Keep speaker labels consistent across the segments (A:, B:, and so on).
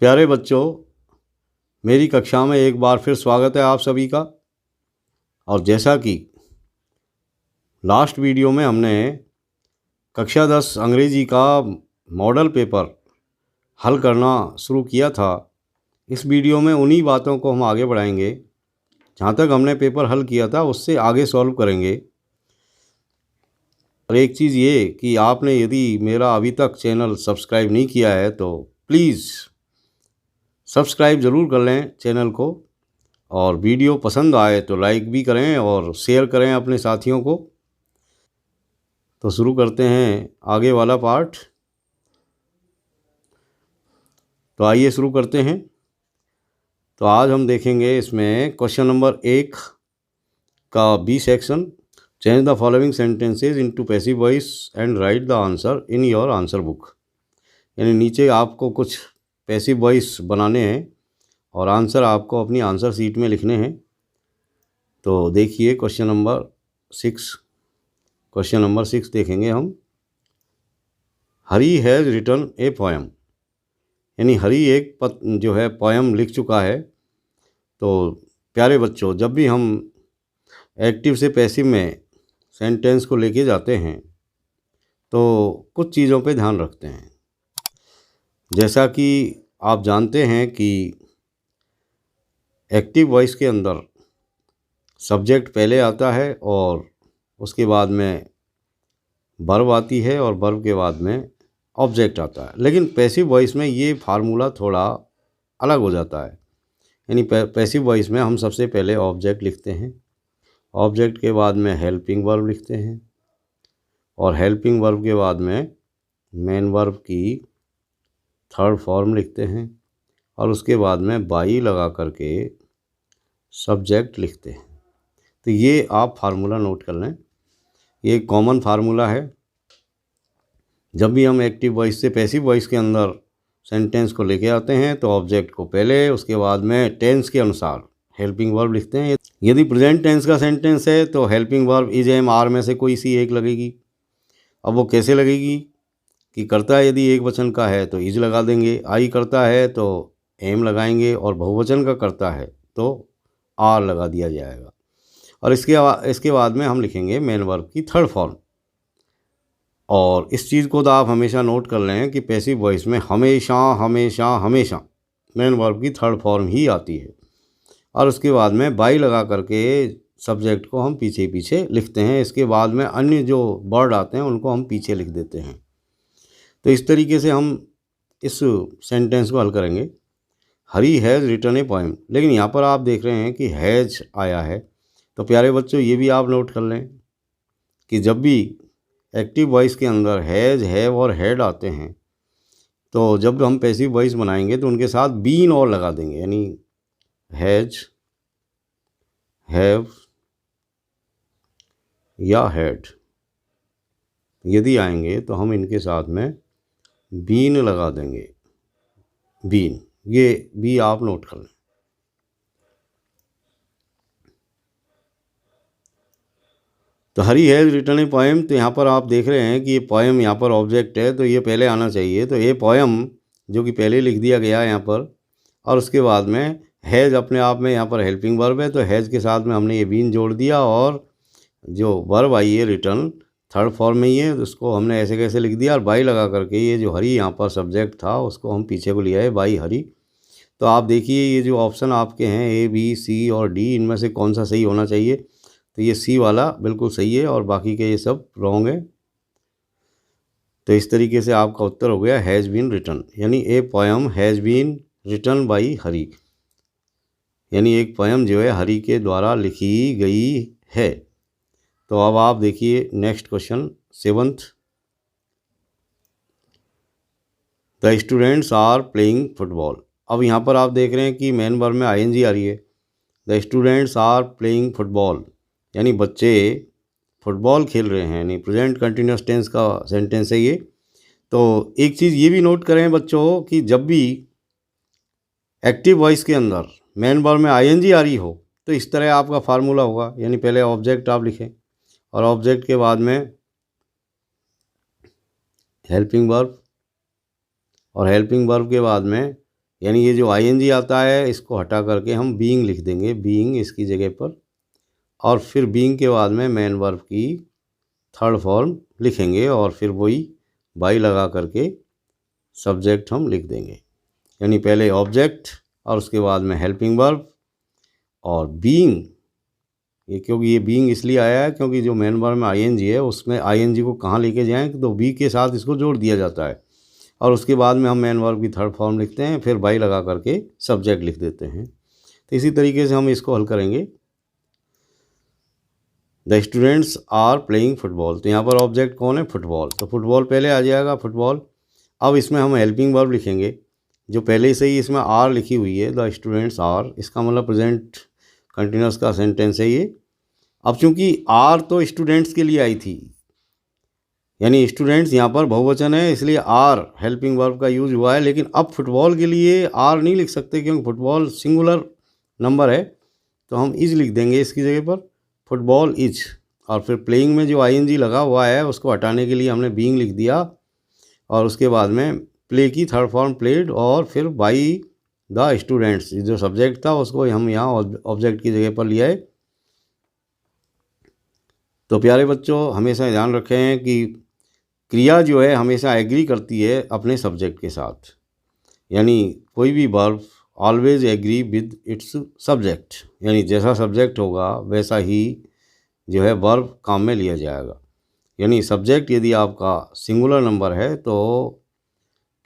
A: प्यारे बच्चों, मेरी कक्षा में एक बार फिर स्वागत है आप सभी का। और जैसा कि लास्ट वीडियो में हमने कक्षा 10 अंग्रेजी का मॉडल पेपर हल करना शुरू किया था, इस वीडियो में उन्हीं बातों को हम आगे बढ़ाएंगे। जहाँ तक हमने पेपर हल किया था उससे आगे सॉल्व करेंगे। और एक चीज़ ये कि आपने यदि मेरा अभी तक चैनल सब्सक्राइब नहीं किया है तो प्लीज़ सब्सक्राइब ज़रूर कर लें चैनल को, और वीडियो पसंद आए तो लाइक भी करें और शेयर करें अपने साथियों को। तो शुरू करते हैं आगे वाला पार्ट। तो आइए शुरू करते हैं। तो आज हम देखेंगे इसमें क्वेश्चन नंबर 1 का B section, change the following sentences into passive voice and write the answer in your answer book. यानी नीचे आपको कुछ पैसिव वॉइस बनाने हैं और आंसर आपको अपनी आंसर शीट में लिखने हैं। तो देखिए क्वेश्चन नंबर 6 देखेंगे हम। हरी हैज़ रिटन ए पोएम, यानी हरी एक जो है पोएम लिख चुका है। तो प्यारे बच्चों, जब भी हम एक्टिव से पैसिव में सेंटेंस को लेके जाते हैं तो कुछ चीज़ों पे ध्यान रखते हैं। जैसा कि आप जानते हैं कि एक्टिव वॉइस के अंदर सब्जेक्ट पहले आता है और उसके बाद में वर्ब आती है और वर्ब के बाद में ऑब्जेक्ट आता है। लेकिन पैसिव वॉइस में ये फार्मूला थोड़ा अलग हो जाता है। यानी पैसिव वॉइस में हम सबसे पहले ऑब्जेक्ट लिखते हैं, ऑब्जेक्ट के बाद में हेल्पिंग वर्ब लिखते हैं और हेल्पिंग वर्ब के बाद में मेन वर्ब की थर्ड फॉर्म लिखते हैं और उसके बाद में बाई लगा करके सब्जेक्ट लिखते हैं। तो ये आप फार्मूला नोट कर लें, ये कॉमन फार्मूला है। जब भी हम एक्टिव वॉइस से पैसिव वॉइस के अंदर सेंटेंस को लेके आते हैं तो ऑब्जेक्ट को पहले, उसके बाद में टेंस के अनुसार हेल्पिंग वर्ब लिखते हैं। यदि प्रेजेंट टेंस का सेंटेंस है तो helping verb is am are में से कोई सी एक लगेगी। अब वो कैसे लगेगी कि करता यदि एक वचन का है तो इज लगा देंगे, आई करता है तो एम लगाएंगे, और बहुवचन का करता है तो आर लगा दिया जाएगा। और इसके बाद में हम लिखेंगे मेन वर्ब की थर्ड फॉर्म। और इस चीज़ को तो आप हमेशा नोट कर लें कि पैसिव वॉइस में हमेशा हमेशा हमेशा मेन वर्ब की थर्ड फॉर्म ही आती है। और उसके बाद में बाई लगा करके सब्जेक्ट को हम पीछे पीछे लिखते हैं। इसके बाद में अन्य जो वर्ड आते हैं उनको हम पीछे लिख देते हैं। तो इस तरीके से हम इस सेंटेंस को हल करेंगे। हरी हैज़ रिटन ए पोएम, लेकिन यहाँ पर आप देख रहे हैं कि हैज़ आया है। तो प्यारे बच्चों, ये भी आप नोट कर लें कि जब भी एक्टिव वॉइस के अंदर हैज़, हैव और हैड आते हैं तो जब हम पैसिव वॉइस बनाएंगे तो उनके साथ बीन और लगा देंगे। यानी हैज़, हैव या हैड यदि आएंगे तो हम इनके साथ में बीन लगा देंगे। बीन, ये भी आप नोट कर लें। तो हरी हैज़ रिटन ए पोएम, तो यहाँ पर आप देख रहे हैं कि ये पोएम यहाँ पर ऑब्जेक्ट है तो ये पहले आना चाहिए। तो ये पोएम जो कि पहले लिख दिया गया है यहाँ पर, और उसके बाद में हैज़ अपने आप में यहाँ पर हेल्पिंग वर्ब है तो हैज़ के साथ में हमने ये बीन जोड़ दिया, और जो वर्ब आई है रिटर्न थर्ड फॉर्म में ही है तो उसको हमने ऐसे कैसे लिख दिया, और बाई लगा करके ये जो हरी यहाँ पर सब्जेक्ट था उसको हम पीछे को लिया है बाई हरी। तो आप देखिए ये जो ऑप्शन आपके हैं ए बी सी और डी, इनमें से कौन सा सही होना चाहिए। तो ये सी वाला बिल्कुल सही है और बाकी के ये सब रॉन्ग है। तो इस तरीके से आपका उत्तर हो गया हैज़ बीन रिटन, यानी a poem has been written by Hari, यानी एक पोएम जो है हरी के द्वारा लिखी गई है। तो अब आप देखिए next question 7th। The students are playing football. अब यहाँ पर आप देख रहे हैं कि मेन वर्ब में आईएनजी आ रही है। The students are playing football, यानी बच्चे फुटबॉल खेल रहे हैं, यानी प्रेजेंट कंटिन्यूस टेंस का सेंटेंस है ये। तो एक चीज़ ये भी नोट करें बच्चों कि जब भी एक्टिव वॉइस के अंदर मेन वर्ब में आईएनजी आ रही हो तो इस तरह आपका फार्मूला होगा। यानी पहले ऑब्जेक्ट आप लिखें और ऑब्जेक्ट के बाद में हेल्पिंग वर्ब, और हेल्पिंग वर्ब के बाद में यानी ये जो आईएनजी आता है इसको हटा करके हम बीइंग लिख देंगे, बीइंग इसकी जगह पर, और फिर बीइंग के बाद में मेन वर्ब की थर्ड फॉर्म लिखेंगे और फिर वही बाई लगा करके सब्जेक्ट हम लिख देंगे। यानी पहले ऑब्जेक्ट और उसके बाद में हेल्पिंग वर्ब और बीइंग। ये क्योंकि ये बीइंग इसलिए आया है क्योंकि जो मेन वर्ब में आईएनजी है उसमें आईएनजी को कहाँ लेके जाएं तो बी के साथ इसको जोड़ दिया जाता है और उसके बाद में हम मेन वर्ब की थर्ड फॉर्म लिखते हैं, फिर बाई लगा करके सब्जेक्ट लिख देते हैं। तो इसी तरीके से हम इसको हल करेंगे। The students are playing football, तो यहाँ पर ऑब्जेक्ट कौन है? फुटबॉल, तो फुटबॉल पहले आ जाएगा, फुटबॉल। अब इसमें हम हेल्पिंग वर्ब लिखेंगे जो पहले से ही इसमें आर लिखी हुई है, द स्टूडेंट्स आर, इसका मतलब प्रेजेंट कंटिन्यूस का सेंटेंस है ये। अब चूंकि आर तो स्टूडेंट्स के लिए आई थी, यानी स्टूडेंट्स यहाँ पर बहुवचन है इसलिए आर हेल्पिंग वर्ब का यूज हुआ है, लेकिन अब फुटबॉल के लिए आर नहीं लिख सकते क्योंकि फुटबॉल सिंगुलर नंबर है, तो हम इज लिख देंगे इसकी जगह पर, फुटबॉल इज। और फिर प्लेइंग में जो आईएनजी लगा हुआ है उसको हटाने के लिए हमने बीइंग लिख दिया और उसके बाद में प्ले की थर्ड फॉर्म प्लेड और फिर बाई द स्टूडेंट्स, जो सब्जेक्ट था उसको हम यहाँ ऑब्जेक्ट की जगह पर लिया है। तो प्यारे बच्चों हमेशा ध्यान रखें कि क्रिया जो है हमेशा एग्री करती है अपने सब्जेक्ट के साथ, यानी कोई भी verb always agree with its subject, यानी जैसा सब्जेक्ट होगा वैसा ही जो है वर्ब काम में लिया जाएगा। यानी सब्जेक्ट यदि आपका सिंगुलर नंबर है तो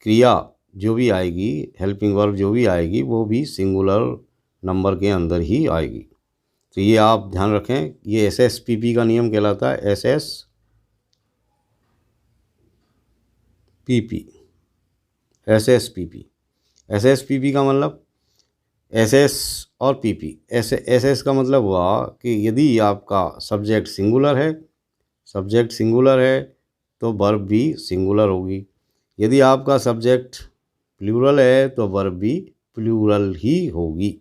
A: क्रिया जो भी आएगी, हेल्पिंग वर्ब जो भी आएगी वो भी सिंगुलर नंबर के अंदर ही आएगी। तो ये आप ध्यान रखें, ये SSPP का नियम कहलाता है, SSPP का मतलब SS और PP। SS का मतलब हुआ कि यदि आपका सब्जेक्ट सिंगुलर है तो वर्ब भी सिंगुलर होगी, यदि आपका सब्जेक्ट प्लूरल है तो वर्ब भी प्लूरल ही होगी।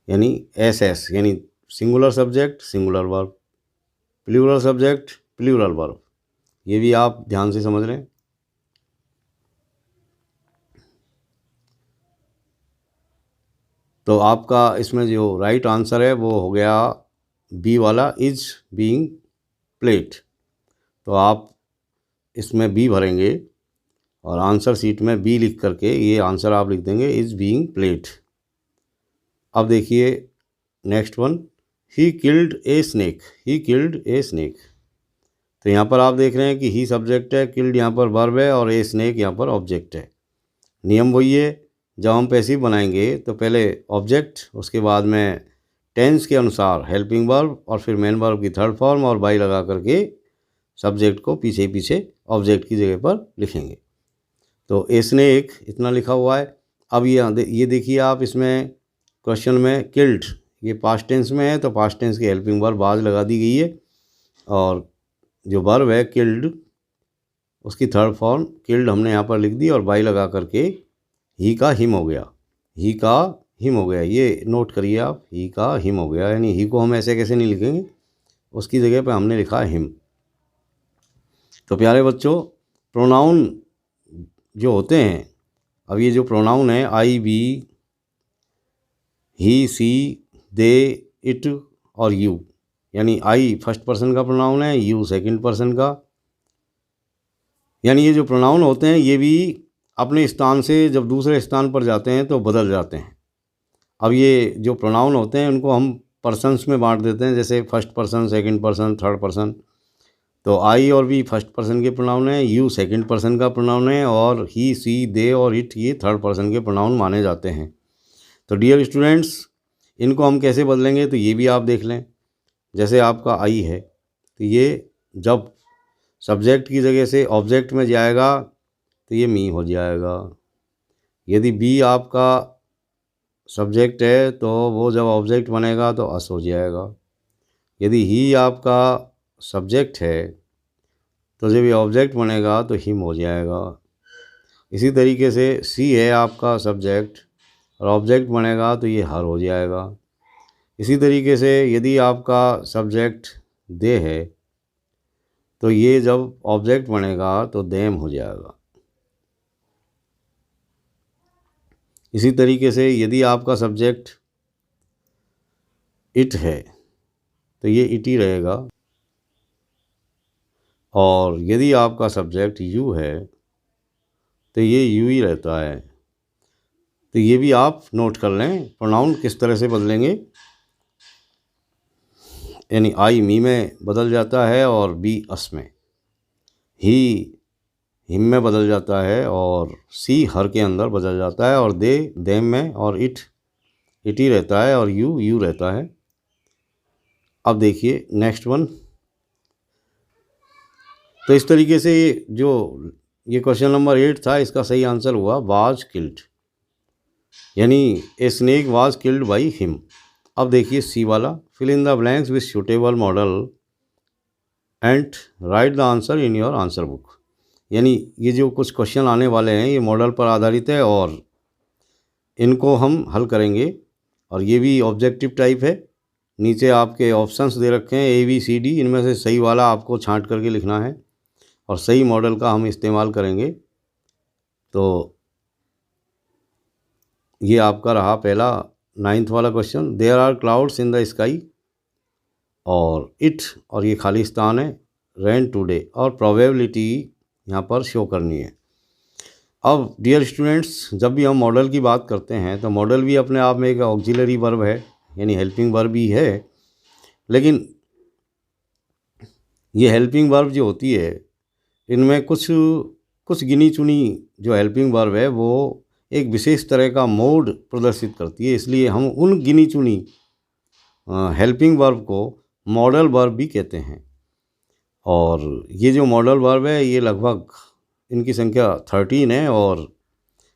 A: यानी SS यानी singular subject singular verb, plural subject plural verb, ये भी आप ध्यान से समझ लें। तो आपका इसमें जो राइट आंसर है वो हो गया बी वाला, इज बीइंग प्लेड। तो आप इसमें बी भरेंगे और आंसर शीट में बी लिख करके ये आंसर आप लिख देंगे, इज बीइंग प्लेड। अब देखिए next one, he killed a snake. तो यहाँ पर आप देख रहे हैं कि ही सब्जेक्ट है, किल्ड यहाँ पर वर्ब है और ए स्नेक यहाँ पर ऑब्जेक्ट है। नियम वही है, जब हम पैसिव बनाएंगे तो पहले ऑब्जेक्ट, उसके बाद में टेंस के अनुसार हेल्पिंग वर्ब और फिर मेन वर्ब की थर्ड फॉर्म और बाई लगा करके सब्जेक्ट को पीछे पीछे ऑब्जेक्ट की जगह पर लिखेंगे। तो ए स्नेक इतना लिखा हुआ है। अब ये देखिए आप इसमें क्वेश्चन में किल्ड, ये पास्ट टेंस में है तो पास्ट टेंस की हेल्पिंग वर्ब आज लगा दी गई है और जो वर्ब है किल्ड उसकी थर्ड फॉर्म किल्ड हमने यहाँ पर लिख दी और बाई लगा करके ही का हिम हो गया, ये नोट करिए आप, ही का हिम हो गया। यानी ही को हम ऐसे कैसे नहीं लिखेंगे, उसकी जगह पे हमने लिखा हिम। तो प्यारे बच्चों प्रोनाउन जो होते हैं, अब ये जो प्रोनाउन है I, we, he, she, they, it और यू, यानी आई फर्स्ट पर्सन का प्रोनाउन है, यू सेकंड पर्सन का, यानी ये जो प्रोनाउन होते हैं ये भी अपने स्थान से जब दूसरे स्थान पर जाते हैं तो बदल जाते हैं। अब ये जो प्रोनाउन होते हैं उनको हम पर्सन्स में बांट देते हैं, जैसे first person, second person, third person. तो आई और वी फर्स्ट पर्सन के प्रोनाउन है, यू सेकंड पर्सन का प्रोनाउन है और ही, सी, दे और इट ये थर्ड पर्सन के प्रोनाउन माने जाते हैं। तो डियर स्टूडेंट्स इनको हम कैसे बदलेंगे तो ये भी आप देख लें। जैसे आपका आई है तो ये जब सब्जेक्ट की जगह से ऑब्जेक्ट में जाएगा तो ये मी हो जाएगा। यदि बी आपका सब्जेक्ट है तो वो जब ऑब्जेक्ट बनेगा तो अस हो जाएगा। यदि ही आपका सब्जेक्ट है तो जब ये ऑब्जेक्ट बनेगा तो हिम हो जाएगा। इसी तरीके से सी है आपका सब्जेक्ट और ऑब्जेक्ट बनेगा तो ये हर हो जाएगा। इसी तरीके से यदि आपका सब्जेक्ट दे है तो ये जब ऑब्जेक्ट बनेगा तो देम हो जाएगा। इसी तरीके से यदि आपका सब्जेक्ट इट है तो ये इट ही रहेगा, और यदि आपका सब्जेक्ट यू है तो ये यू ही रहता है। तो ये भी आप नोट कर लें, प्रोनाउन किस तरह से बदलेंगे। यानी आई मी में बदल जाता है और बी अस में, ही हिम में बदल जाता है और सी हर के अंदर बदल जाता है, और दे देम में, और इट ही रहता है, और यू रहता है। अब देखिए नेक्स्ट वन। तो इस तरीके से ये क्वेश्चन नंबर 8 था, इसका सही आंसर हुआ वाज किल्ड, यानी a snake was killed by him. अब देखिए सी वाला, fill in the blanks with suitable modal and write the answer in your answer book. यानी ये जो कुछ क्वेश्चन आने वाले हैं ये मॉडल पर आधारित है और इनको हम हल करेंगे, और ये भी ऑब्जेक्टिव टाइप है। नीचे आपके ऑप्शंस दे रखे हैं ABCD, इनमें से सही वाला आपको छांट करके लिखना है और सही मॉडल का हम इस्तेमाल करेंगे। तो ये आपका रहा पहला 9th वाला question, there are clouds in the sky, और इट और ये खाली स्थान है, रेन टुडे, और प्रोबेबिलिटी यहाँ पर शो करनी है। अब डियर स्टूडेंट्स, जब भी हम मॉडल की बात करते हैं तो मॉडल भी अपने आप में एक ऑक्सिलरी वर्ब है, यानी हेल्पिंग वर्ब ही है। लेकिन ये हेल्पिंग वर्ब जो होती है इनमें कुछ गिनी चुनी जो हेल्पिंग वर्ब है वो एक विशेष तरह का मोड प्रदर्शित करती है, इसलिए हम उन गिनी चुनी हेल्पिंग वर्ब को मॉडल वर्ब भी कहते हैं। और ये जो मॉडल वर्ब है ये लगभग इनकी संख्या 13 है और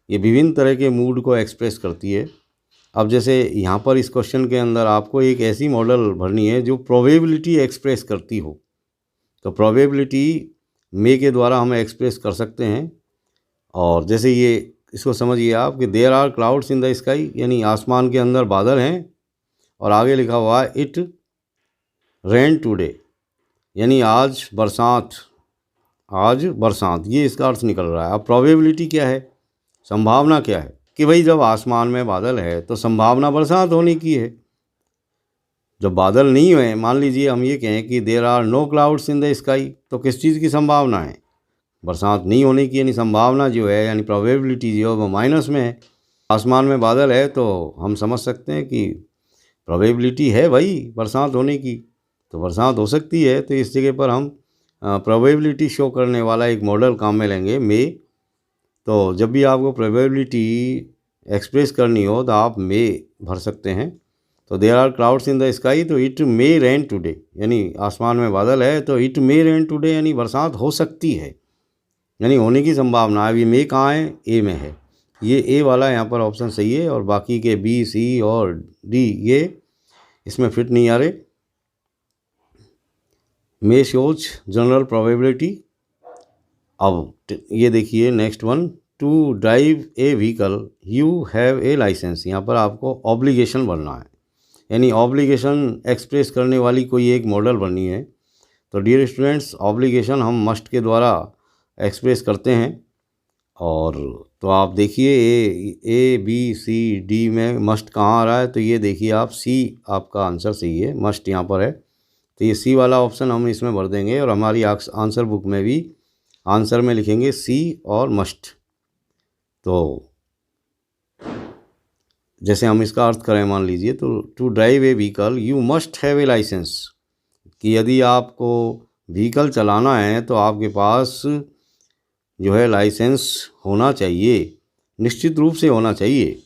A: ये विभिन्न तरह के मूड को एक्सप्रेस करती है। अब जैसे यहाँ पर इस क्वेश्चन के अंदर आपको एक ऐसी मॉडल भरनी है जो प्रोबेबिलिटी एक्सप्रेस करती हो, तो प्रोबेबिलिटी मे के द्वारा हम एक्सप्रेस कर सकते हैं। और जैसे ये इसको समझिए आप कि there are clouds in the sky, यानी आसमान के अंदर बादल हैं, और आगे लिखा हुआ है इट रेन टुडे, यानी आज बरसात, ये इसका अर्थ निकल रहा है। अब प्रोबेबिलिटी क्या है, संभावना क्या है कि भाई जब आसमान में बादल है तो संभावना बरसात होने की है। जब बादल नहीं हुए, मान लीजिए हम ये कहें कि there are no clouds in the sky, तो किस चीज़ की संभावना है, बरसात नहीं होने की, यानी संभावना जो है यानी प्रोबेबिलिटी जो है वो माइनस में है। आसमान में बादल है तो हम समझ सकते हैं कि प्रोबेबिलिटी है भाई बरसात होने की, तो बरसात हो सकती है। तो इस जगह पर हम प्रोबेबिलिटी शो करने वाला एक मॉडल काम में लेंगे मे। तो जब भी आपको प्रोबेबिलिटी एक्सप्रेस करनी हो तो आप मे भर सकते हैं। तो there are clouds in the sky, तो इट मे रेन टुडे, यानी आसमान में बादल है तो इट मे रेन टुडे, यानी बरसात हो सकती है, यानी होने की संभावना। अभी मे कहाँ है, ए में है, ये ए वाला यहाँ पर ऑप्शन सही है, और बाकी के बी सी और डी ये इसमें फिट नहीं आ रहे। May shows general probability. अब ये देखिए next one, to drive a vehicle you have a licence, यहाँ पर आपको ऑब्लिगेशन बनना है, यानी ऑब्लिगेशन एक्सप्रेस करने वाली कोई एक मॉडल बननी है। तो डियर स्टूडेंट्स, ऑब्लिगेशन हम मस्ट के द्वारा एक्सप्रेस करते हैं। और तो आप देखिए ए बी सी डी में मस्ट कहाँ आ रहा है, तो ये देखिए आप सी आपका आंसर सही है, मस्ट यहाँ पर है, तो ये सी वाला ऑप्शन हम इसमें भर देंगे, और हमारी आंसर बुक में भी आंसर में लिखेंगे सी और मस्ट। तो जैसे हम इसका अर्थ करें, मान लीजिए तो to drive a vehicle you must have a licence, कि यदि आपको व्हीकल चलाना है तो आपके पास जो है लाइसेंस होना चाहिए, निश्चित रूप से होना चाहिए।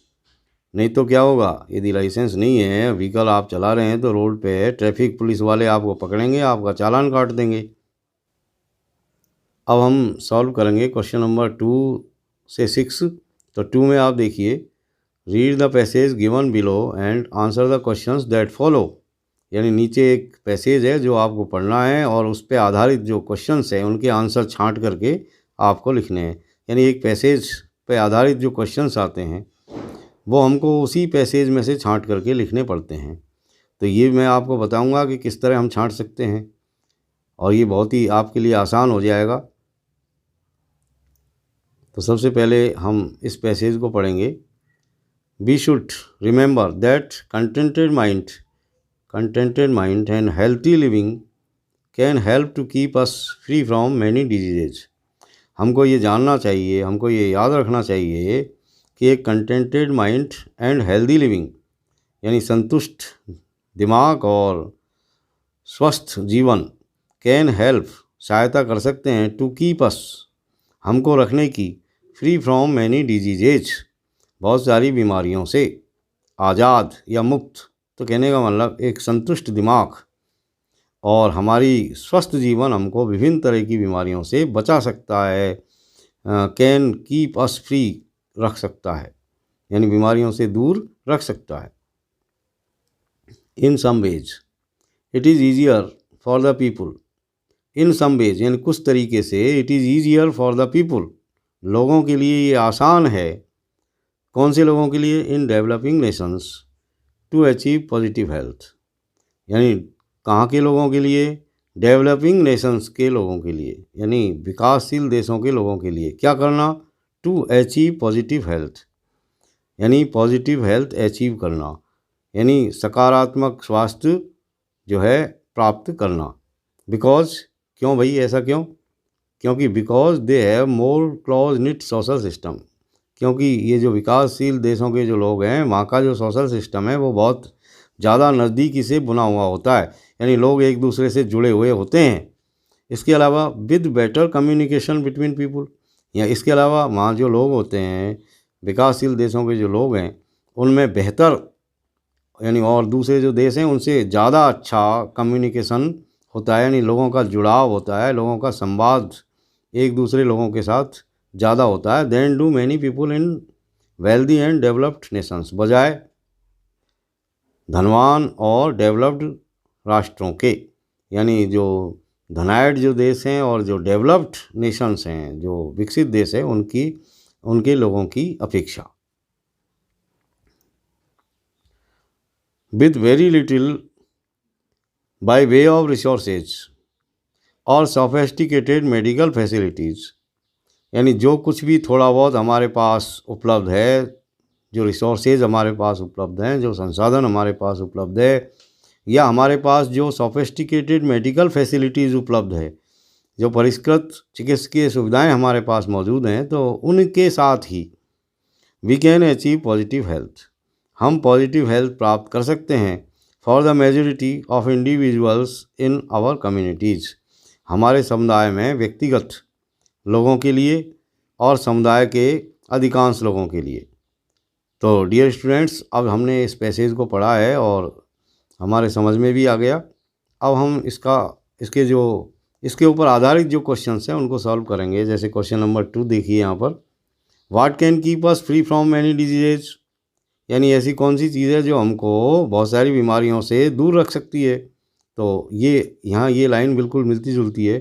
A: नहीं तो क्या होगा, यदि लाइसेंस नहीं है, व्हीकल आप चला रहे हैं तो रोड पे है, ट्रैफिक पुलिस वाले आपको पकड़ेंगे, आपका चालान काट देंगे। अब हम सॉल्व करेंगे क्वेश्चन नंबर 2 से 6। तो 2 में आप देखिए, read the passage given below and answer the questions that follow, यानी नीचे एक पैसेज है जो आपको पढ़ना है और उस पर आधारित जो क्वेश्चंस हैं उनके आंसर छांट करके आपको लिखने हैं। यानी एक पैसेज पे आधारित जो क्वेश्चंस आते हैं वो हमको उसी पैसेज में से छांट करके लिखने पड़ते हैं। तो ये मैं आपको बताऊंगा कि किस तरह हम छांट सकते हैं, और ये बहुत ही आपके लिए आसान हो जाएगा। तो सबसे पहले हम इस पैसेज को पढ़ेंगे। we should remember that contented mind and healthy living can help to keep us free from many diseases. हमको ये जानना चाहिए, हमको ये याद रखना चाहिए कि एक contented mind and healthy living यानी संतुष्ट दिमाग और स्वस्थ जीवन कैन हेल्प सहायता कर सकते हैं टू कीप अस हमको रखने की फ्री फ्रॉम मैनी डिजीजेज बहुत सारी बीमारियों से आज़ाद या मुक्त। तो कहने का मतलब एक संतुष्ट दिमाग और हमारी स्वस्थ जीवन हमको विभिन्न तरह की बीमारियों से बचा सकता है, कैन कीप अस फ्री रख सकता है यानी बीमारियों से दूर रख सकता है। In some ways it is easier for the people, in some ways यानी कुछ तरीके से it is easier for the people लोगों के लिए ये आसान है। कौन से लोगों के लिए? In developing nations to achieve positive health, यानी कहाँ के लोगों के लिए? डेवलपिंग नेशंस के लोगों के लिए यानी विकासशील देशों के लोगों के लिए क्या करना? टू अचीव पॉजिटिव हेल्थ यानी पॉजिटिव हेल्थ अचीव करना यानी सकारात्मक स्वास्थ्य जो है प्राप्त करना। बिकॉज क्यों भाई, ऐसा क्यों? क्योंकि because they have more close knit social system, क्योंकि ये जो विकासशील देशों के जो लोग हैं वहाँ का जो सोशल सिस्टम है वो बहुत ज़्यादा नज़दीकी से बुना हुआ होता है, यानी लोग एक दूसरे से जुड़े हुए होते हैं। इसके अलावा with better communication between people, या इसके अलावा वहाँ जो लोग होते हैं विकासशील देशों के जो लोग हैं उनमें बेहतर यानी और दूसरे जो देश हैं उनसे ज़्यादा अच्छा कम्युनिकेशन होता है, यानी लोगों का जुड़ाव होता है, लोगों का संवाद एक दूसरे लोगों के साथ ज़्यादा होता है। Then do many people in wealthy and developed nations, बजाय धनवान और डेवलप्ड राष्ट्रों के, यानी जो धनाढ़ जो देश हैं और जो डेवलप्ड नेशंस हैं जो विकसित देश हैं उनके लोगों की अपेक्षा। With very little by way of resources और सोफिस्टिकेटेड मेडिकल फैसिलिटीज़, यानी जो कुछ भी थोड़ा बहुत हमारे पास उपलब्ध है, जो रिसोर्सेज हमारे पास उपलब्ध हैं, जो संसाधन हमारे पास उपलब्ध है, या हमारे पास जो सोफिस्टिकेटेड मेडिकल फैसिलिटीज़ उपलब्ध है, जो परिष्कृत चिकित्सकीय सुविधाएं हमारे पास मौजूद हैं, तो उनके साथ ही we can achieve positive health, हम पॉजिटिव हेल्थ प्राप्त कर सकते हैं for the majority of individuals in our communities, हमारे समुदाय में व्यक्तिगत लोगों के लिए और समुदाय के अधिकांश लोगों के लिए। तो डियर स्टूडेंट्स, अब हमने इस पैसेज को पढ़ा है और हमारे समझ में भी आ गया। अब हम इसके ऊपर आधारित जो क्वेश्चंस हैं उनको सॉल्व करेंगे। जैसे क्वेश्चन नंबर 2 देखिए यहाँ पर, what can keep us free from many diseases, यानी ऐसी कौन सी चीज़ है जो हमको बहुत सारी बीमारियों से दूर रख सकती है। तो ये लाइन बिल्कुल मिलती जुलती है।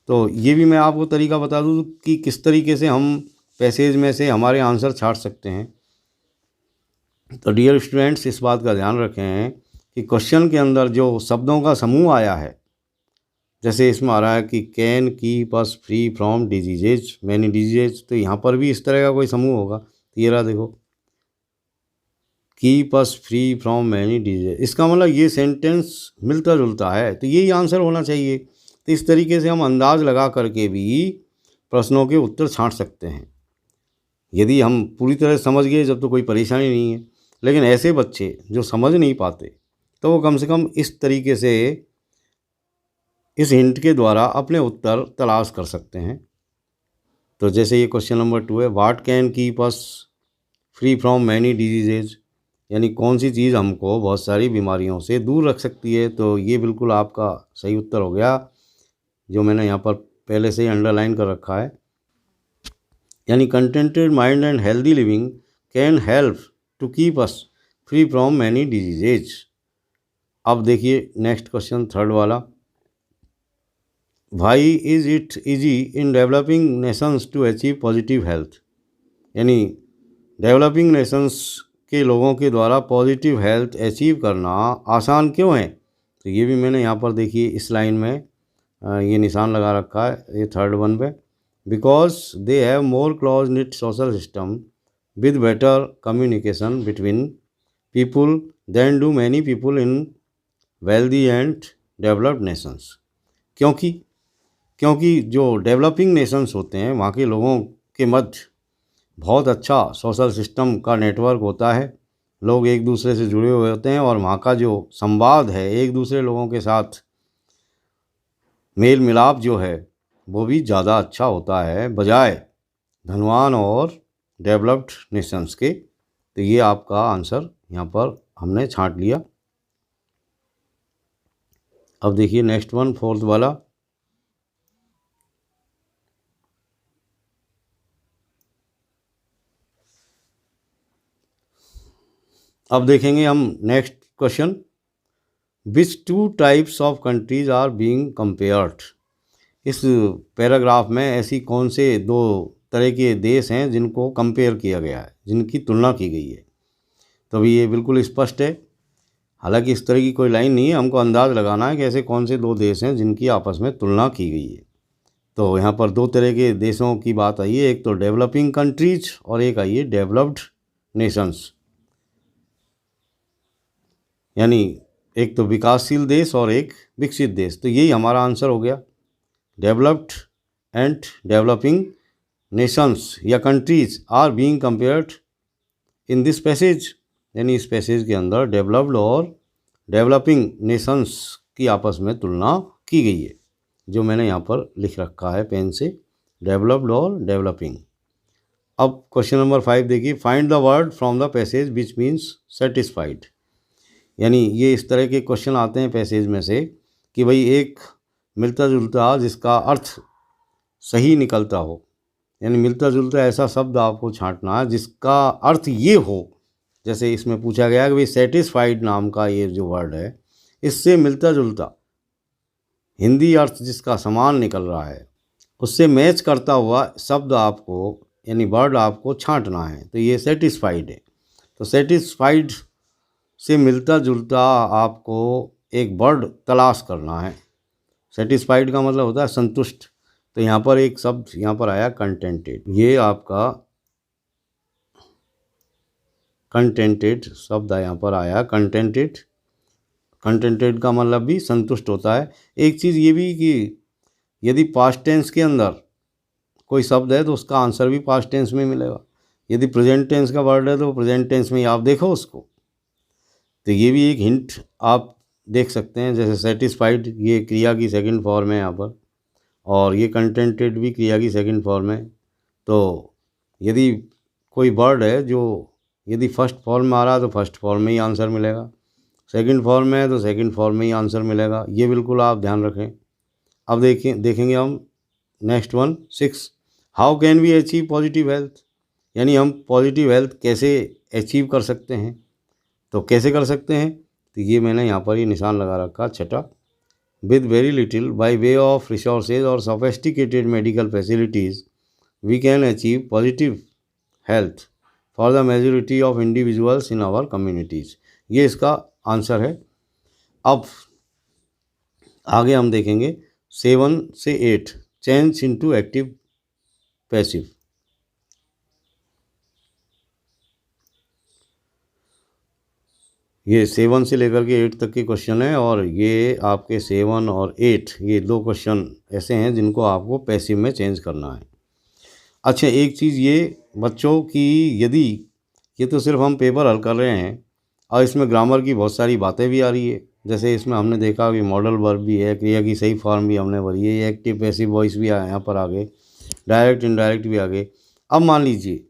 A: तो ये भी मैं आपको तरीका बता दूँ कि किस तरीके से हम पैसेज में से हमारे आंसर छांट सकते हैं। तो डियर स्टूडेंट्स, इस बात का ध्यान रखें कि क्वेश्चन के अंदर जो शब्दों का समूह आया है, जैसे इसमें आ रहा है कि can keep us free from diseases many diseases, तो यहाँ पर भी इस तरह का कोई समूह होगा। तो ये रहा देखो, keep us free from many diseases, इसका मतलब ये सेंटेंस मिलता जुलता है, तो यही आंसर होना चाहिए। तो इस तरीके से हम अंदाज लगा करके भी प्रश्नों के उत्तर छांट सकते हैं। यदि हम पूरी तरह समझ गए जब तो कोई परेशानी नहीं है, लेकिन ऐसे बच्चे जो समझ नहीं पाते तो वो कम से कम इस तरीके से इस हिंट के द्वारा अपने उत्तर तलाश कर सकते हैं। तो जैसे ये क्वेश्चन नंबर 2 है, what can keep us free from many diseases, यानी कौन सी चीज़ हमको बहुत सारी बीमारियों से दूर रख सकती है। तो ये बिल्कुल आपका सही उत्तर हो गया, जो मैंने यहाँ पर पहले से ही अंडरलाइन कर रखा है, यानी contented mind and healthy living can help to keep us free from many diseases. अब देखिए नेक्स्ट क्वेश्चन 3rd वाला, why is it easy in developing nations to achieve positive health, यानी डेवलपिंग नेशंस के लोगों के द्वारा पॉजिटिव हेल्थ अचीव करना आसान क्यों है। तो ये भी मैंने यहाँ पर देखिए इस लाइन में ये निशान लगा रखा है, ये 3rd वन पे, because they have more close knit social system with better communication between people than do many people in wealthy and developed nations। क्योंकि क्योंकि जो डेवलपिंग नेशंस होते हैं वहाँ के लोगों के मध्य बहुत अच्छा सोशल सिस्टम का नेटवर्क होता है, लोग एक दूसरे से जुड़े हुए होते हैं और वहाँ का जो संवाद है एक दूसरे लोगों के साथ मेल मिलाप जो है वो भी ज़्यादा अच्छा होता है बजाय धनवान और डेवलप्ड नेशंस के। तो ये आपका आंसर यहाँ पर हमने छांट लिया। अब देखिए नेक्स्ट वन, फोर्थ वाला। अब देखेंगे हम next question, which two types of countries are being compared. इस पैराग्राफ में ऐसी कौन से दो तरह के देश हैं जिनको कंपेयर किया गया है, जिनकी तुलना की गई है। तो अभी ये बिल्कुल स्पष्ट है, हालांकि इस तरह की कोई लाइन नहीं है, हमको अंदाज़ लगाना है कि ऐसे कौन से दो देश हैं जिनकी आपस में तुलना की गई है। तो यहाँ पर दो तरह के देशों की बात आई है, एक तो डेवलपिंग कंट्रीज और एक आई है डेवलप्ड नेशंस, यानी एक तो विकासशील देश और एक विकसित देश। तो यही हमारा आंसर हो गया, डेवलप्ड एंड डेवलपिंग नेशंस या countries are being compared in this passage, यानी इस पैसेज के अंदर डेवलप्ड और डेवलपिंग नेशंस की आपस में तुलना की गई है, जो मैंने यहाँ पर लिख रखा है पेन से, डेवलप्ड और डेवलपिंग। अब क्वेश्चन नंबर 5 देखिए, find the word from the passage which means satisfied. यानी ये इस तरह के क्वेश्चन आते हैं पैसेज में से कि भाई एक मिलता जुलता जिसका अर्थ सही निकलता हो, यानी मिलता जुलता ऐसा शब्द आपको छांटना है जिसका अर्थ ये हो। जैसे इसमें पूछा गया कि भाई सेटिस्फाइड नाम का ये जो वर्ड है, इससे मिलता जुलता हिंदी अर्थ जिसका समान निकल रहा है उससे मैच करता हुआ शब्द आपको, यानी वर्ड आपको छांटना है। तो ये सेटिस्फाइड है। तो सेटिस्फाइड से मिलता जुलता आपको एक वर्ड तलाश करना है। सेटिस्फाइड का मतलब होता है संतुष्ट। तो यहाँ पर एक शब्द यहाँ पर आया कंटेंटेड, ये आपका कंटेंटेड शब्द यहाँ पर आया कंटेंटेड। कंटेंटेड का मतलब भी संतुष्ट होता है। एक चीज़ ये भी कि यदि पास्ट टेंस के अंदर कोई शब्द है तो उसका आंसर भी पास्ट टेंस में मिलेगा, यदि प्रेजेंट टेंस का वर्ड है तो प्रेजेंट टेंस में ही आप देखो उसको। तो ये भी एक हिंट आप देख सकते हैं। जैसे सेटिस्फाइड ये क्रिया की सेकंड फॉर्म है यहाँ पर, और ये कंटेंटेड भी क्रिया की सेकंड फॉर्म है। तो यदि कोई वर्ड है जो यदि फर्स्ट फॉर्म में आ रहा है तो फर्स्ट फॉर्म में ही आंसर मिलेगा, सेकंड फॉर्म में है तो सेकंड फॉर्म में ही आंसर मिलेगा। ये बिल्कुल आप ध्यान रखें। अब देखेंगे हम next one 6, how can we achieve positive health. यानी हम पॉजिटिव हेल्थ कैसे अचीव कर सकते हैं। तो कैसे कर सकते हैं, तो ये मैंने यहाँ पर ये निशान लगा रखा 6, with very little by way of resources or sophisticated medical facilities we can achieve positive health for the majority of individuals in our communities। ये इसका आंसर है। अब आगे हम देखेंगे 7 से 8, चेंज इनटू एक्टिव पैसिव। ये 7 से लेकर के 8 तक के क्वेश्चन है, और ये आपके 7 और 8 ये दो क्वेश्चन ऐसे हैं जिनको आपको पैसिव में चेंज करना है। अच्छा, एक चीज़ ये बच्चों की, यदि ये तो सिर्फ हम पेपर हल कर रहे हैं और इसमें ग्रामर की बहुत सारी बातें भी आ रही है। जैसे इसमें हमने देखा कि मॉडल वर्ब भी है, क्रिया की सही फॉर्म भी हमने भरी है, एक्टिव पैसिव वॉइस भी यहाँ पर आ गए, डायरेक्ट इनडायरेक्ट भी आ गए। अब मान लीजिए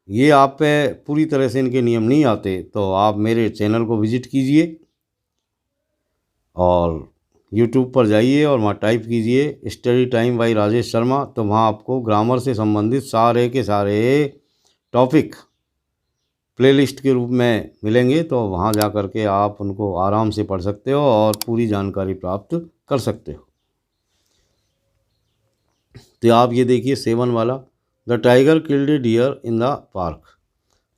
A: ये आप पे पूरी तरह से इनके नियम नहीं आते तो आप मेरे चैनल को विजिट कीजिए और यूट्यूब पर जाइए और वहाँ टाइप कीजिए study time by Rajesh Sharma. तो वहाँ आपको ग्रामर से संबंधित सारे के सारे टॉपिक प्लेलिस्ट के रूप में मिलेंगे। तो वहाँ जा कर के आप उनको आराम से पढ़ सकते हो और पूरी जानकारी प्राप्त कर सकते हो। तो आप ये देखिए 7 वाला, the tiger killed a deer in the park.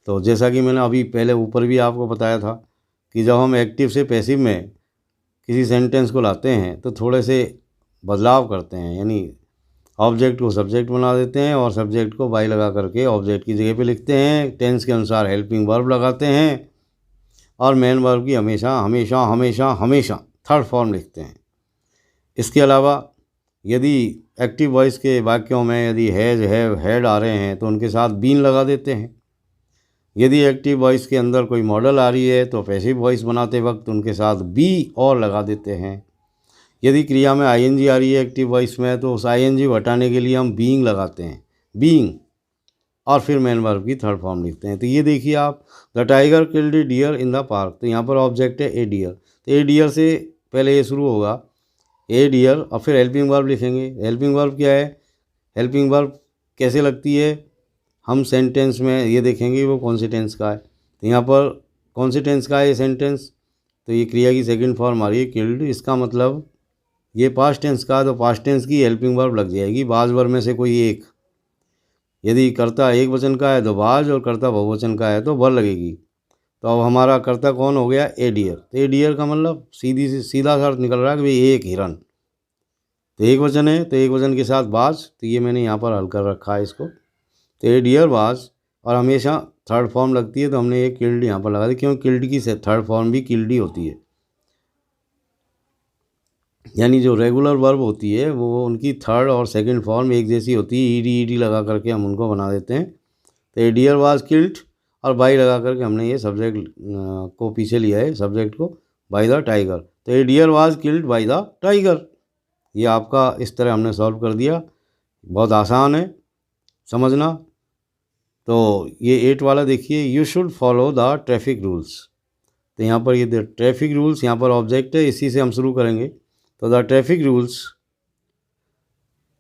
A: तो जैसा कि मैंने अभी पहले ऊपर भी आपको बताया था कि जब हम एक्टिव से पैसिव में किसी सेंटेंस को लाते हैं तो थोड़े से बदलाव करते हैं, यानी ऑब्जेक्ट को सब्जेक्ट बना देते हैं और सब्जेक्ट को बाई लगा करके ऑब्जेक्ट की जगह पे लिखते हैं। टेंस के अनुसार हेल्पिंग वर्ब लगाते हैं और मेन वर्ब की हमेशा हमेशा हमेशा हमेशा थर्ड फॉर्म लिखते हैं। इसके अलावा यदि एक्टिव वॉइस के वाक्यों में यदि हैज़, हैव, हैड आ रहे हैं तो उनके साथ बीन लगा देते हैं। यदि एक्टिव वॉइस के अंदर कोई मॉडल आ रही है तो पैसिव वॉइस बनाते वक्त उनके साथ बी और लगा देते हैं। यदि क्रिया में आईएनजी आ रही है एक्टिव वॉइस में तो उस आईएनजी को हटाने के लिए हम बीइंग लगाते हैं, बीइंग, और फिर मेन वर्ब की थर्ड फॉर्म लिखते हैं। तो ये देखिए आप, the tiger killed a deer in the park, तो यहाँ पर ऑब्जेक्ट है ए डियर, तो ए डियर से पहले ये शुरू होगा ए डियर और फिर हेल्पिंग वर्ब लिखेंगे। हेल्पिंग वर्ब क्या है, हेल्पिंग वर्ब कैसे लगती है, हम सेंटेंस में ये देखेंगे वो कौन से टेंस का है। तो यहाँ पर कौन से टेंस का है ये सेंटेंस, तो ये क्रिया की सेकंड फॉर्म आ रही है किल्ड, इसका मतलब ये पास्ट टेंस का, तो पास्ट टेंस की हेल्पिंग वर्ब लग जाएगी बाज वर्ब में से कोई एक। यदि कर्ता एक वचन का है तो बाज और कर्ता बहुवचन का है तो वर लगेगी। तो अब हमारा कर्ता कौन हो गया, ए डियर, तो ए डियर का मतलब सीधा सा अर्थ निकल रहा है कि भाई एक हिरन, तो एक वचन है तो एक वचन के साथ बाज, तो ये मैंने यहाँ पर हल कर रखा है इसको। तो ए डियर बाज और हमेशा थर्ड फॉर्म लगती है तो हमने ये किल्ड यहाँ पर लगा दी, क्योंकि किल्ड की थर्ड फॉर्म भी किल्ड ही होती है। यानी जो रेगुलर वर्ब होती है वो उनकी थर्ड और सेकंड फॉर्म एक जैसी होती है, ईडी लगा करके हम उनको बना देते हैं। तो ए डियर वाज किल्ड और बाई लगा करके हमने ये सब्जेक्ट को पीछे लिया है, सब्जेक्ट को, बाई द टाइगर, तो a deer was killed by the tiger. ये आपका इस तरह हमने सॉल्व कर दिया, बहुत आसान है समझना। तो ये 8 वाला देखिए, you should follow the traffic rules, तो यहाँ पर ये ट्रैफिक रूल्स यहाँ पर ऑब्जेक्ट है, इसी से हम शुरू करेंगे। तो द ट्रैफिक रूल्स,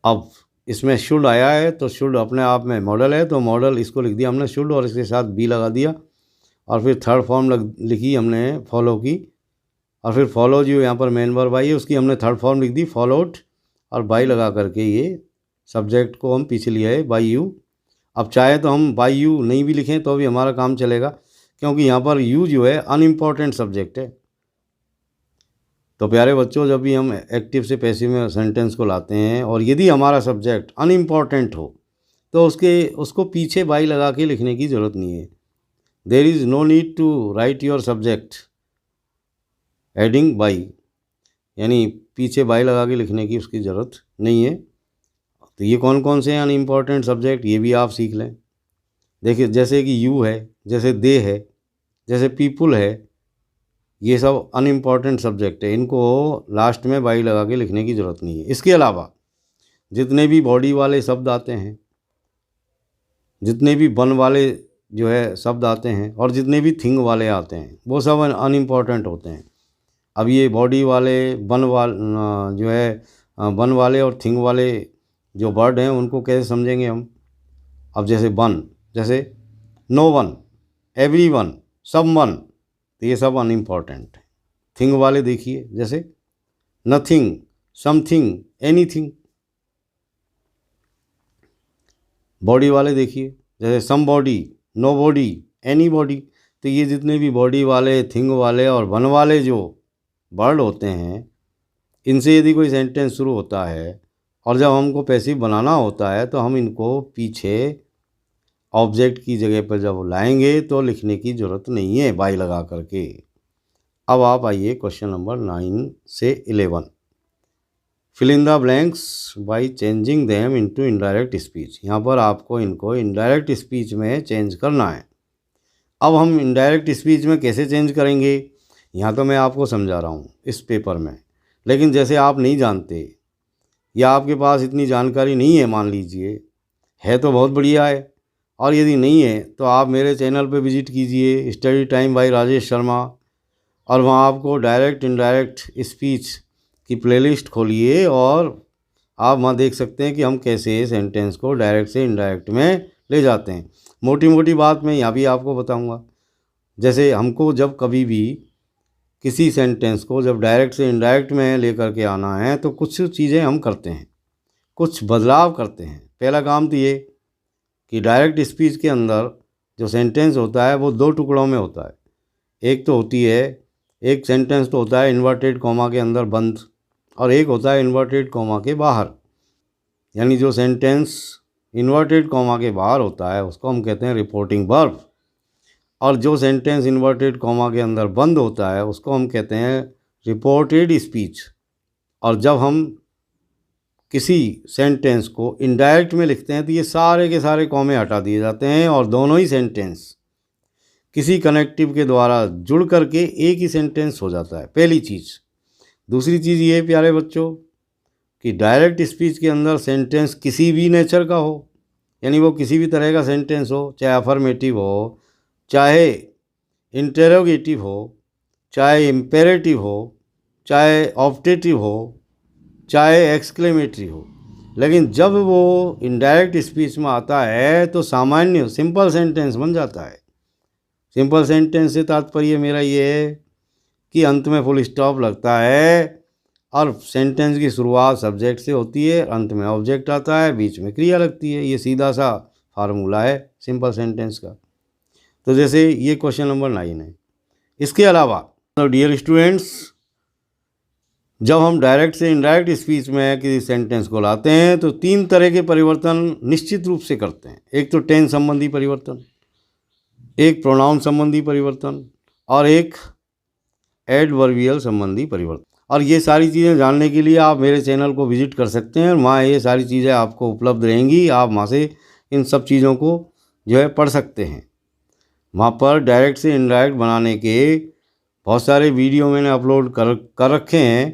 A: अब इसमें शुड आया है तो शुड अपने आप में मॉडल है तो मॉडल इसको लिख दिया हमने शुड और इसके साथ बी लगा दिया और फिर थर्ड फॉर्म लिखी हमने फॉलो की, और फिर फॉलो जो यहाँ पर मेन वर्ब आई है उसकी हमने थर्ड फॉर्म लिख दी फॉलोड, और बाई लगा करके ये सब्जेक्ट को हम पीछे लिया है बाई यू। अब चाहे तो हम बाई यू नहीं भी लिखें तो भी हमारा काम चलेगा, क्योंकि यहाँ पर यू जो है अनइम्पॉर्टेंट सब्जेक्ट है। तो प्यारे बच्चों, जब भी हम एक्टिव से पैसिव में सेंटेंस को लाते हैं और यदि हमारा सब्जेक्ट अनइम्पॉर्टेंट हो तो उसको पीछे बाई लगा के लिखने की ज़रूरत नहीं है। There is no need to write your subject adding by, यानी पीछे बाई लगा के लिखने की उसकी ज़रूरत नहीं है। तो ये कौन कौन से हैं अनइम्पॉर्टेंट सब्जेक्ट, ये भी आप सीख लें। देखिए जैसे कि यू है, जैसे दे है, जैसे पीपुल है, ये सब अनइम्पॉर्टेंट सब्जेक्ट है, इनको लास्ट में बाई लगा के लिखने की ज़रूरत नहीं है। इसके अलावा जितने भी बॉडी वाले शब्द आते हैं, जितने भी बन वाले जो है शब्द आते हैं और जितने भी थिंग वाले आते हैं वो सब अनइम्पॉर्टेंट होते हैं। अब ये बॉडी वाले जो है बन वाले और थिंग वाले जो वर्ड हैं उनको कैसे समझेंगे हम। अब जैसे बन, जैसे नो वन, एवरी वन, सम वन, तो ये सब अनइम्पॉर्टेंट है। थिंग वाले देखिए जैसे नथिंग, समथिंग, एनीथिंग। बॉडी वाले देखिए जैसे somebody, nobody, anybody. तो ये जितने भी बॉडी वाले, थिंग वाले और वन वाले जो वर्ड होते हैं, इनसे यदि कोई सेंटेंस शुरू होता है और जब हमको पैसिव बनाना होता है तो हम इनको पीछे ऑब्जेक्ट की जगह पर जब लाएंगे तो लिखने की ज़रूरत नहीं है बाई लगा करके। अब आप आइए क्वेश्चन नंबर 9 से 11, fill in the blanks by changing them into indirect speech. यहाँ पर आपको इनको इनडायरेक्ट स्पीच में चेंज करना है। अब हम इनडायरेक्ट स्पीच में कैसे चेंज करेंगे, यहाँ तो मैं आपको समझा रहा हूँ इस पेपर में, लेकिन जैसे आप नहीं जानते या आपके पास इतनी जानकारी नहीं है, मान लीजिए है तो बहुत बढ़िया है, और यदि नहीं है तो आप मेरे चैनल पे विज़िट कीजिए study time by Rajesh Sharma, और वहाँ आपको डायरेक्ट इनडायरेक्ट स्पीच की प्लेलिस्ट खोलिए और आप वहाँ देख सकते हैं कि हम कैसे सेंटेंस को डायरेक्ट से इनडायरेक्ट में ले जाते हैं। मोटी मोटी बात मैं यहाँ भी आपको बताऊँगा। जैसे हमको जब कभी भी किसी सेंटेंस को जब डायरेक्ट से इनडायरेक्ट में लेकर के आना है तो कुछ चीज़ें हम करते हैं, कुछ बदलाव करते हैं। पहला काम तो ये कि डायरेक्ट स्पीच के अंदर जो सेंटेंस होता है वो 2 टुकड़ों में होता है। एक तो होती है, एक सेंटेंस तो होता है इन्वर्टेड कॉमा के अंदर बंद, और एक होता है इन्वर्टेड कॉमा के बाहर। यानी जो सेंटेंस इन्वर्टेड कॉमा के बाहर होता है उसको हम कहते हैं रिपोर्टिंग वर्ब, और जो सेंटेंस इन्वर्टेड कॉमा के अंदर बंद होता है उसको हम कहते हैं रिपोर्टेड स्पीच। और जब हम किसी सेंटेंस को इनडायरेक्ट में लिखते हैं तो ये सारे के सारे कॉमे हटा दिए जाते हैं और दोनों ही सेंटेंस किसी कनेक्टिव के द्वारा जुड़ करके एक ही सेंटेंस हो जाता है, पहली चीज़। दूसरी चीज़ ये प्यारे बच्चों कि डायरेक्ट स्पीच के अंदर सेंटेंस किसी भी नेचर का हो, यानी वो किसी भी तरह का सेंटेंस हो, चाहे अफर्मेटिव हो, चाहे इंटेरोगेटिव हो, चाहे इम्पेरेटिव हो, चाहे ऑप्टेटिव हो, चाहे एक्सक्लेमेटरी हो, लेकिन जब वो इनडायरेक्ट स्पीच में आता है तो सामान्य सिंपल सेंटेंस बन जाता है। सिंपल सेंटेंस से तात्पर्य मेरा ये है कि अंत में फुल स्टॉप लगता है और सेंटेंस की शुरुआत सब्जेक्ट से होती है, अंत में ऑब्जेक्ट आता है, बीच में क्रिया लगती है। ये सीधा सा फार्मूला है सिंपल सेंटेंस का। तो जैसे ये क्वेश्चन नंबर 9 है। इसके अलावा तो डियर स्टूडेंट्स, जब हम डायरेक्ट से इनडायरेक्ट स्पीच में किसी सेंटेंस को लाते हैं तो 3 तरह के परिवर्तन निश्चित रूप से करते हैं। एक तो टेंस संबंधी परिवर्तन, एक प्रोनाउन संबंधी परिवर्तन और एक एडवर्बियल संबंधी परिवर्तन। और ये सारी चीज़ें जानने के लिए आप मेरे चैनल को विजिट कर सकते हैं और वहाँ ये सारी चीज़ें आपको उपलब्ध रहेंगी। आप वहाँ से इन सब चीज़ों को जो है पढ़ सकते हैं। वहाँ पर डायरेक्ट से इनडायरेक्ट बनाने के बहुत सारे वीडियो मैंने अपलोड कर रखे हैं,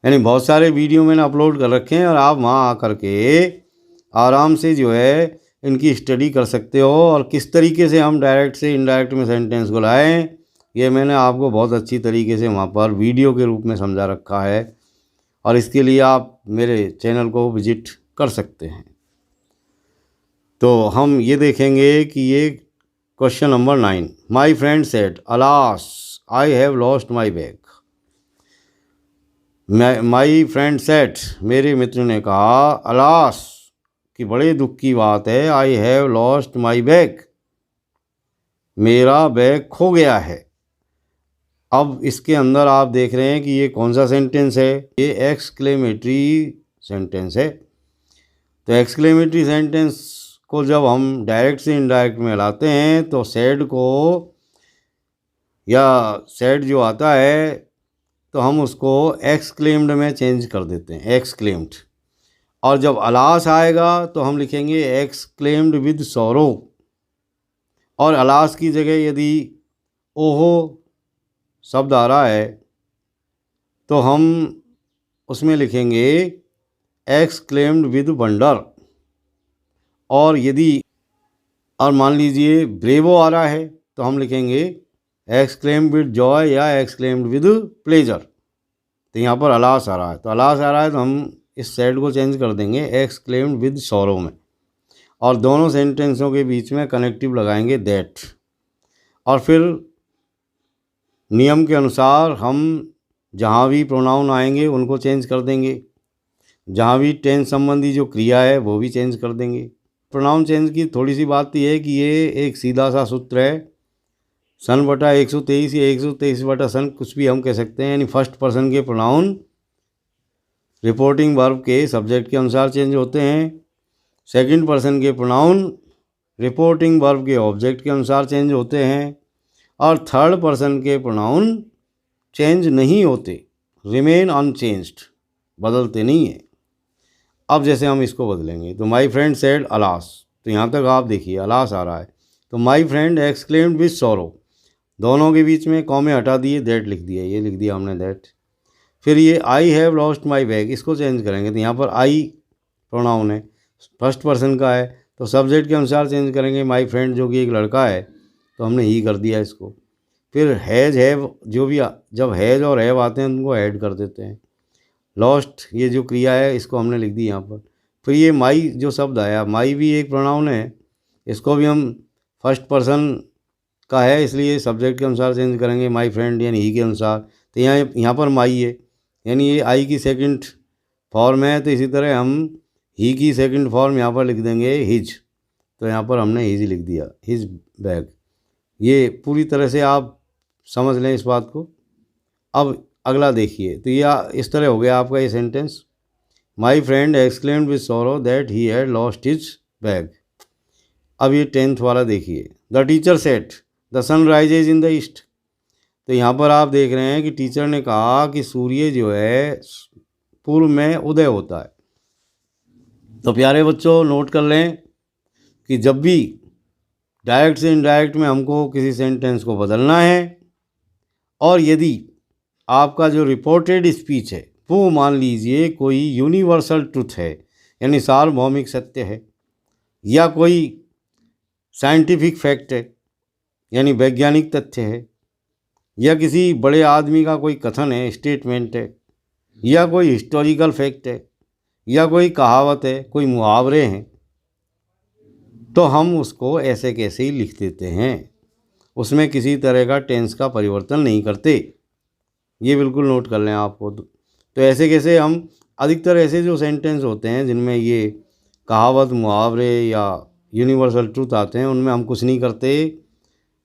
A: यानी बहुत सारे वीडियो मैंने अपलोड कर रखे हैं और आप वहाँ आकर के आराम से जो है इनकी स्टडी कर सकते हो। और किस तरीके से हम डायरेक्ट से इनडायरेक्ट में सेंटेंस को लाएं, ये मैंने आपको बहुत अच्छी तरीके से वहाँ पर वीडियो के रूप में समझा रखा है और इसके लिए आप मेरे चैनल को विजिट कर सकते हैं। तो हम ये देखेंगे कि ये question number 9, my friend said alas I have lost my bag. My friend said, मेरे मित्र ने कहा, अलास कि बड़े दुख की बात है, I have lost my bag, मेरा बैग खो गया है। अब इसके अंदर आप देख रहे हैं कि ये कौन सा सेंटेंस है, ये एक्सक्लेमेटरी सेंटेंस है। तो एक्सक्लेमेटरी सेंटेंस को जब हम डायरेक्ट से इनडायरेक्ट में लाते हैं तो सैड को या सैड जो आता है तो हम उसको एक्सक्लेम्ड में चेंज कर देते हैं, एक्सक्लेम्ड। और जब अलास आएगा तो हम लिखेंगे एक्सक्लेम्ड विद सॉरो, और अलास की जगह यदि ओहो शब्द आ रहा है तो हम उसमें लिखेंगे एक्सक्लेम्ड विद वंडर। और यदि और मान लीजिए ब्रेवो आ रहा है तो हम लिखेंगे एक्सक्लेम्ड विद जॉय या एक्सक्लेम्ड विद प्लेजर। तो यहाँ पर अलास आ रहा है, तो अलास आ रहा है तो हम इस सैड को चेंज कर देंगे एक्सक्लेम्ड विद सॉरो में, और दोनों सेंटेंसों के बीच में कनेक्टिव लगाएंगे दैट। और फिर नियम के अनुसार हम जहाँ भी प्रोनाउन आएंगे उनको चेंज कर देंगे, जहाँ भी टेंस संबंधी जो क्रिया है वो भी चेंज कर देंगे। प्रोनाउन चेंज की थोड़ी सी बात ये है कि ये एक सीधा सा सूत्र है, सन बटा 123 या 123 बटा सन, कुछ भी हम कह सकते हैं। यानी फर्स्ट पर्सन के प्रोनाउन रिपोर्टिंग वर्ब के सब्जेक्ट के अनुसार चेंज होते हैं, सेकंड पर्सन के प्रोनाउन रिपोर्टिंग वर्ब के ऑब्जेक्ट के अनुसार चेंज होते हैं, और थर्ड पर्सन के प्रोनाउन चेंज नहीं होते, रिमेन अनचेंज्ड, बदलते नहीं हैं। अब जैसे हम इसको बदलेंगे तो माई फ्रेंड सेड अलास, तो यहाँ तक आप देखिए अलास आ रहा है, तो माई फ्रेंड एक्सक्लेम्ड विद सॉरो, दोनों के बीच में कॉमे हटा दिए, दैट लिख दिया, ये लिख दिया हमने दैट। फिर ये I have lost my bag, इसको चेंज करेंगे तो यहाँ पर आई प्रोनाउन है, फर्स्ट पर्सन का है, तो सब्जेक्ट के अनुसार चेंज करेंगे। माई फ्रेंड जो कि एक लड़का है तो हमने ही कर दिया इसको। फिर हैज़ हैव, जो भी जब हैज़ और हैव आते हैं उनको ऐड कर देते हैं। लॉस्ट ये जो क्रिया है इसको हमने लिख दी यहाँ पर। फिर ये माई जो शब्द आया, माई भी एक प्रोनाउन है, इसको भी हम फर्स्ट पर्सन का है इसलिए सब्जेक्ट के अनुसार चेंज करेंगे, माई फ्रेंड यानी ही के अनुसार। तो यहाँ पर माई है यानी ये आई की सेकंड फॉर्म है, तो इसी तरह हम ही की सेकंड फॉर्म यहाँ पर लिख देंगे हिज, तो यहाँ पर हमने हिज लिख दिया, हिज बैग। ये पूरी तरह से आप समझ लें इस बात को। अब अगला देखिए, तो ये इस तरह हो गया आपका ये sentence my friend exclaimed with sorrow that he had lost his bag. अब ये 10th वाला देखिए, the teacher said the sun rises in the east. तो यहाँ पर आप देख रहे हैं कि टीचर ने कहा कि सूर्य जो है पूर्व में उदय होता है। तो प्यारे बच्चों नोट कर लें कि जब भी डायरेक्ट से इनडायरेक्ट में हमको किसी सेंटेंस को बदलना है, और यदि आपका जो रिपोर्टेड स्पीच है वो मान लीजिए कोई यूनिवर्सल ट्रुथ है, यानी सार्वभौमिक सत्य है, या कोई साइंटिफिक फैक्ट है यानी वैज्ञानिक तथ्य है, या किसी बड़े आदमी का कोई कथन है, स्टेटमेंट है, या कोई हिस्टोरिकल फैक्ट है, या कोई कहावत है, कोई मुहावरे हैं, तो हम उसको ऐसे कैसे ही लिख देते हैं, उसमें किसी तरह का टेंस का परिवर्तन नहीं करते। ये बिल्कुल नोट कर लें आपको। तो ऐसे कैसे हम अधिकतर ऐसे जो सेंटेंस होते हैं जिनमें ये कहावत, मुहावरे या यूनिवर्सल ट्रूथ आते हैं, उनमें हम कुछ नहीं करते,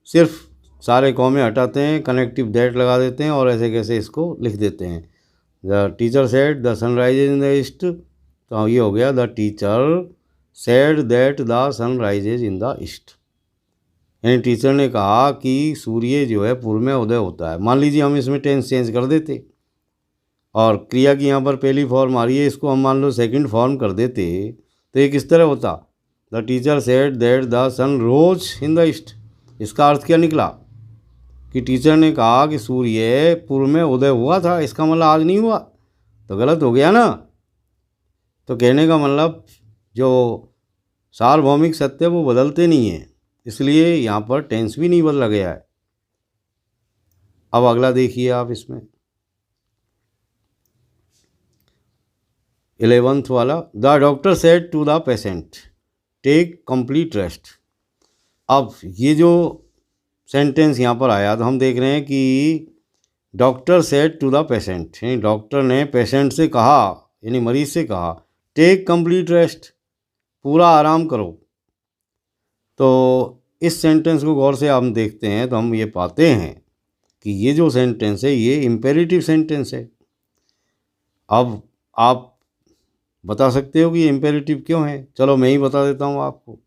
A: सिर्फ सारे कॉमे हटाते हैं, कनेक्टिव दैट लगा देते हैं और ऐसे कैसे इसको लिख देते हैं। The teacher said the sun rises in the east, तो ये हो गया the teacher said that the sun rises in the east, यानी टीचर ने कहा कि सूर्य जो है पूर्व में उदय होता है। मान लीजिए हम इसमें टेंस चेंज कर देते और क्रिया की यहाँ पर पहली फॉर्म आ रही है, इसको हम मान लो सेकंड फॉर्म कर देते, तो ये किस तरह होता, the teacher said that the sun rose in the east. इसका अर्थ क्या निकला कि टीचर ने कहा कि सूर्य पूर्व में उदय हुआ था, इसका मतलब आज नहीं हुआ, तो गलत हो गया ना। तो कहने का मतलब जो सार्वभौमिक सत्य वो बदलते नहीं हैं, इसलिए यहाँ पर टेंस भी नहीं बदला गया है। अब अगला देखिए आप इसमें 11th वाला, the doctor said to the patient take complete rest. अब ये जो सेंटेंस यहाँ पर आया तो हम देख रहे हैं कि doctor said to the patient, यानी डॉक्टर ने पेशेंट से कहा, यानी मरीज से कहा, टेक कंप्लीट रेस्ट, पूरा आराम करो। तो इस सेंटेंस को गौर से हम देखते हैं तो हम ये पाते हैं कि ये जो सेंटेंस है ये इम्पेरेटिव सेंटेंस है। अब आप बता सकते हो कि ये इम्पेरेटिव क्यों है, चलो मैं ही बता देता हूँ आपको।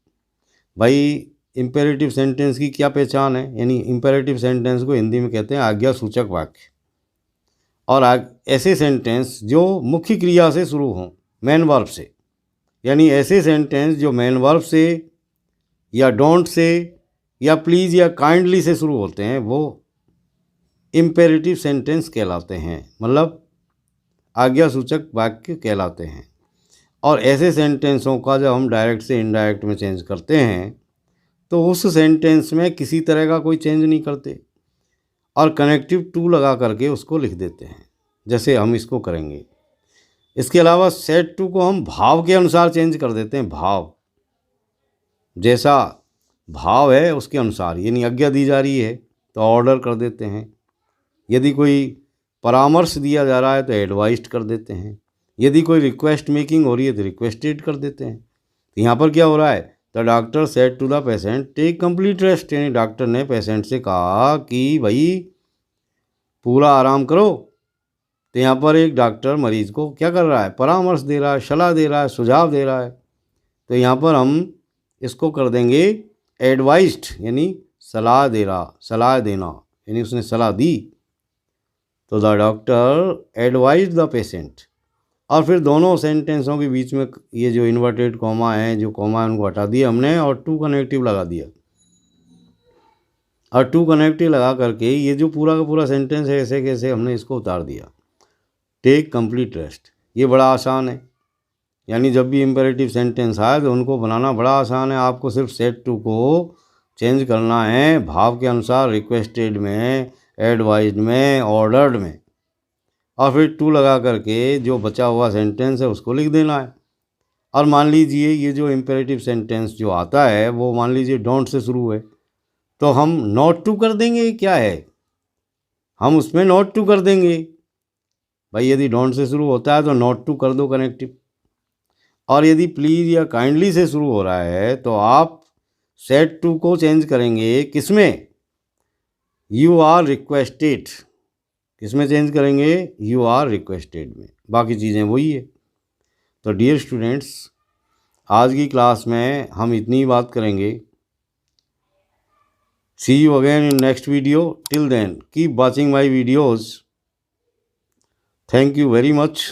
A: भाई इम्पेरेटिव सेंटेंस की क्या पहचान है, यानी इम्पेरेटिव सेंटेंस को हिंदी में कहते हैं आज्ञा सूचक वाक्य, और ऐसे सेंटेंस जो मुख्य क्रिया से शुरू हों, मेन वर्ब से, यानी ऐसे सेंटेंस जो मेन वर्ब से या डोंट से या प्लीज़ या काइंडली से शुरू होते हैं वो इम्पेरेटिव सेंटेंस कहलाते हैं, मतलब आज्ञा सूचक वाक्य कहलाते हैं। और ऐसे सेंटेंसों का जब हम डायरेक्ट से इनडायरेक्ट में चेंज करते हैं तो उस सेंटेंस में किसी तरह का कोई चेंज नहीं करते और कनेक्टिव टू लगा करके उसको लिख देते हैं, जैसे हम इसको करेंगे। इसके अलावा सेट टू को हम भाव के अनुसार चेंज कर देते हैं, भाव जैसा भाव है उसके अनुसार, यानी आज्ञा दी जा रही है तो ऑर्डर कर देते हैं, यदि कोई परामर्श दिया जा रहा है तो एडवाइस्ड कर देते हैं, यदि कोई रिक्वेस्ट मेकिंग हो रही है तो रिक्वेस्टेड कर देते हैं। तो यहाँ पर क्या हो रहा है, the doctor said to the patient take complete rest, यानी डॉक्टर ने पेशेंट से कहा कि भाई पूरा आराम करो। तो यहाँ पर एक डॉक्टर मरीज़ को क्या कर रहा है, परामर्श दे रहा है, सलाह दे रहा है, सुझाव दे रहा है। तो यहाँ पर हम इसको कर देंगे एडवाइस्ड, यानी सलाह दे रहा, सलाह देना, यानी उसने सलाह दी। तो the doctor advise the patient, और फिर दोनों सेंटेंसों के बीच में ये जो इन्वर्टेड कॉमा है, जो कॉमा है उनको हटा दिया हमने और टू कनेक्टिव लगा दिया, और टू कनेक्टिव लगा करके ये जो पूरा का पूरा सेंटेंस है ऐसे कैसे हमने इसको उतार दिया, टेक कंप्लीट रेस्ट। ये बड़ा आसान है, यानी जब भी इम्पेरेटिव सेंटेंस आए तो उनको बनाना बड़ा आसान है। आपको सिर्फ सेट टू को चेंज करना है भाव के अनुसार, रिक्वेस्टेड में, एडवाइज्ड में, ऑर्डर्ड में, और फिर टू लगा करके जो बचा हुआ सेंटेंस है उसको लिख देना है। और मान लीजिए ये जो इम्पेरेटिव सेंटेंस जो आता है वो मान लीजिए डोंट से शुरू है तो हम नॉट टू कर देंगे, क्या है, हम उसमें नॉट टू कर देंगे। भाई यदि डोंट से शुरू होता है तो नॉट टू कर दो कनेक्टिव, और यदि प्लीज़ या काइंडली से शुरू हो रहा है तो आप सेट टू को चेंज करेंगे किसमें, यू आर रिक्वेस्टेड, किसमें चेंज करेंगे, यू आर रिक्वेस्टेड में, बाकी चीज़ें वही है। तो डियर स्टूडेंट्स, आज की क्लास में हम इतनी बात करेंगे। See you again in next video. Till then keep watching my videos. Thank you very much.